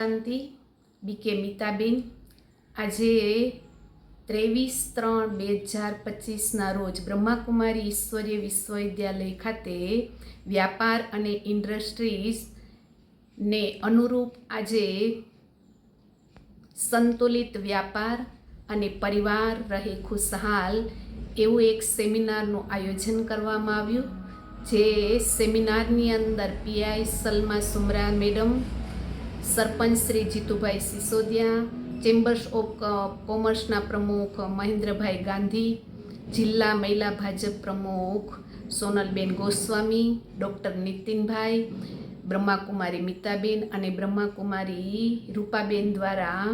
શાંતિ બીકે મીતાબેન આજે 23/3/2025 રોજ બ્રહ્માકુમારી ઈશ્વરીય વિશ્વવિદ્યાલય ખાતે વ્યાપાર અને ઇન્ડસ્ટ્રીઝ ને અનુરૂપ આજે સંતુલિત વ્યાપાર અને પરિવાર રહે ખુશહાલ એવું એક સેમિનારનું આયોજન કરવામાં આવ્યું। જે સેમિનારની અંદર PI Salma Sumra madam, sarpanch Shri Jitubhai Sisodiya, chambers of કોમર્સના પ્રમુખ મહેન્દ્રભાઈ ગાંધી, જિલ્લા મહિલા ભાજપ પ્રમુખ સોનલબેન ગોસ્વામી, ડૉક્ટર નીતિનભાઈ, બ્રહ્માકુમારી મીતાબેન અને બ્રહ્માકુમારી રૂપાબેન દ્વારા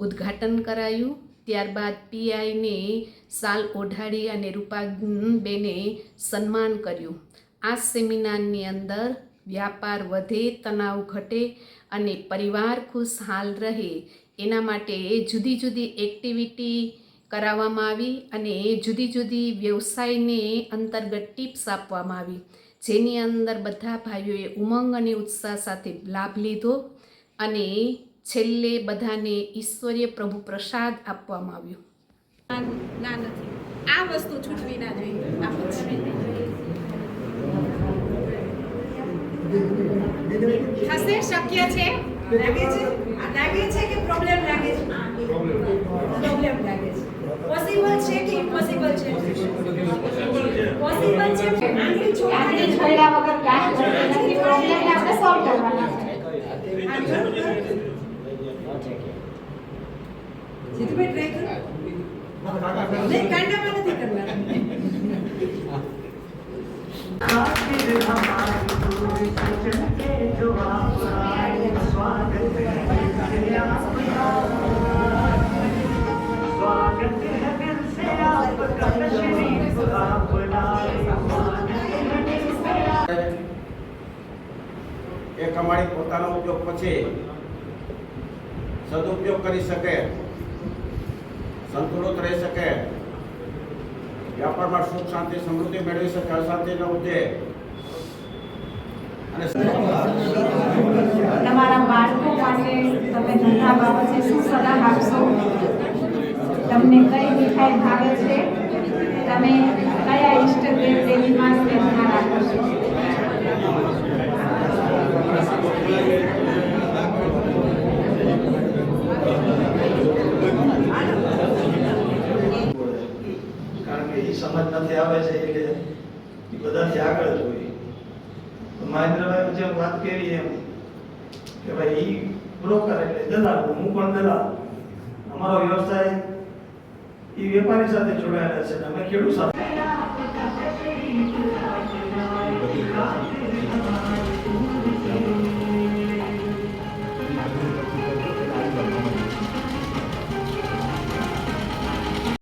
ઉદ્ઘાટન કરાયું। ત્યારબાદ પીઆઈને સાલ ઓઢાડી અને રૂપાબેને સન્માન કર્યું। આ સેમિનારની અંદર વ્યાપાર વધે, તણાવ ઘટે અને પરિવાર ખુશહાલ રહે એના માટે જુદી જુદી એક્ટિવિટી કરાવવામાં આવી અને જુદી જુદી વ્યવસાયને અંતર્ગત ટિપ્સ આપવામાં આવી, જેની અંદર બધા ભાઈઓએ ઉમંગ અને ઉત્સાહ સાથે લાભ લીધો અને છેલ્લે બધાને ઈશ્વરીય પ્રભુ પ્રસાદ આપવામાં આવ્યો। ના નથી, આ વસ્તુ છૂટવી ના જોઈએ। થશે, શક્ય છે, લાગે છે કે પ્રોબ્લેમ લાગે છે, પ્રોબ્લેમ લાગે છે, પોસિબલ છે કે ઇમ્પોસિબલ છે, પોસિબલ છે કે આંગળી છોડ્યા વગર કામ નથી, પ્રોબ્લેમને આપણે સોલ્વ કરવાના છે। જીતુભાઈ ટ્રાય કરો, નહીં કાંડામાં નથી કરવાના। એ કમાણી પોતાનો ઉપયોગ પછી સદુપયોગ કરી શકે, સંતુલિત રહી શકે, વ્યાપારમાં સુખ શાંતિ સમૃદ્ધિ મેળવી શકે, અશાંતિ ન ઉઠે અને તમારા બાળકો માટે તમે ધંધા બાબતે શું સલાહ આપશો? તમને કઈ મીઠાઈ ભાવે છે? તમે કયા ઈષ્ટ દેવ દેવીમાં શ્રદ્ધા રાખો છો? કારણ કે એ સમજ નથી આવે છે એટલે એ બધાથી આગળ જ હોય। મહેન્દ્રભાઈ જેમ વાત કરી એમ કે ભાઈ એ બ્રોકર એટલે દલાલ, હું પણ દલાલ, અમારો વ્યવસાય એ વેપારી સાથે જોડાયેલા છે, અમે ખેડૂત સાથે।